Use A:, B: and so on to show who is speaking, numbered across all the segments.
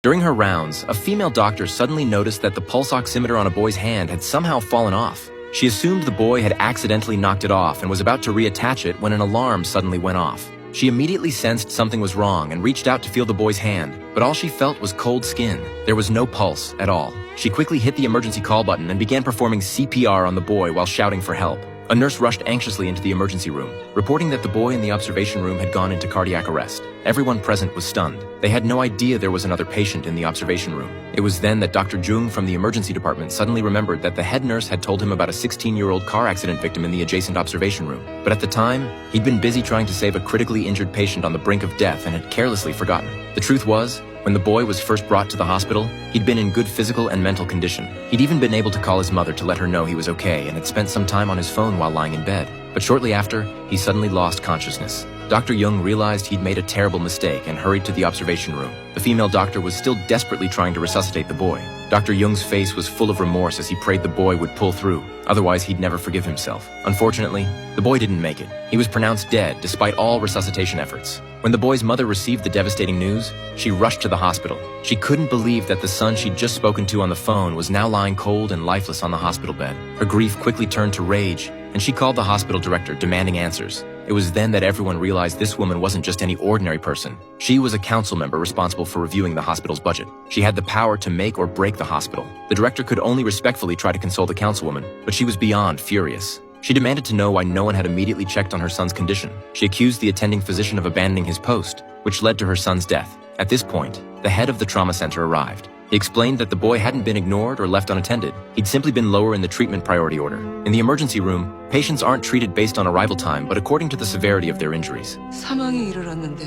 A: During her rounds, a female doctor suddenly noticed that the pulse oximeter on a boy's hand had somehow fallen off. She assumed the boy had accidentally knocked it off and was about to reattach it when an alarm suddenly went off. She immediately sensed something was wrong and reached out to feel the boy's hand, but all she felt was cold skin. There was no pulse at all. She quickly hit the emergency call button and began performing CPR on the boy while shouting for help. A nurse rushed anxiously into the emergency room, reporting that the boy in the observation room had gone into cardiac arrest. Everyone present was stunned. They had no idea there was another patient in the observation room. It was then that Dr. Jung from the emergency department suddenly remembered that the head nurse had told him about a 16-year-old car accident victim in the adjacent observation room. But at the time, he'd been busy trying to save a critically injured patient on the brink of death and had carelessly forgotten. The truth was, when the boy was first brought to the hospital, he'd been in good physical and mental condition. He'd even been able to call his mother to let her know he was okay and had spent some time on his phone while lying in bed. But shortly after, he suddenly lost consciousness. Dr. Jung realized he'd made a terrible mistake and hurried to the observation room. The female doctor was still desperately trying to resuscitate the boy. Dr. Jung's face was full of remorse as he prayed the boy would pull through. Otherwise, he'd never forgive himself. Unfortunately, the boy didn't make it. He was pronounced dead despite all resuscitation efforts. When the boy's mother received the devastating news, she rushed to the hospital. She couldn't believe that the son she'd just spoken to on the phone was now lying cold and lifeless on the hospital bed. Her grief quickly turned to rage, and she called the hospital director, demanding answers. It was then that everyone realized this woman wasn't just any ordinary person. She was a council member responsible for reviewing the hospital's budget. She had the power to make or break the hospital. The director could only respectfully try to console the councilwoman, but she was beyond furious. She demanded to know why no one had immediately checked on her son's condition. She accused the attending physician of abandoning his post, which led to her son's death. At this point, the head of the trauma center arrived. He explained that the boy hadn't been ignored or left unattended. He'd simply been lower in the treatment priority order. In the emergency room, patients aren't treated based on arrival time, but according to the severity of their injuries.
B: 사망에 이르렀는데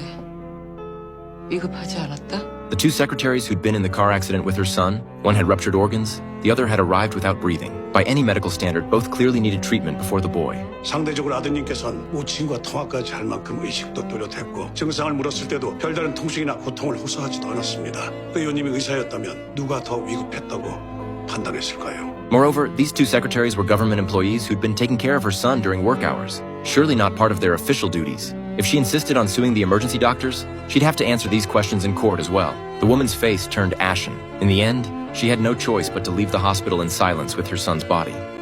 B: 위급하지 않았다?
A: The two secretaries who'd been in the car accident with her son, one had ruptured organs, the other had arrived without breathing. By any medical standard, both clearly needed treatment before the boy.
C: 상대적으로 아드님께서는 우친과 통화까지 할 만큼 의식도 뚜렷했고 증상을 물었을 때도 별다른 통증이나 고통을 호소하지도 않았습니다. 의원님이 의사였다면 누가 더 위급했다고 판단했을까요?
A: Moreover, these two secretaries were government employees who'd been taking care of her son during work hours, surely not part of their official duties. If she insisted on suing the emergency doctors, she'd have to answer these questions in court as well. The woman's face turned ashen. In the end, she had no choice but to leave the hospital in silence with her son's body.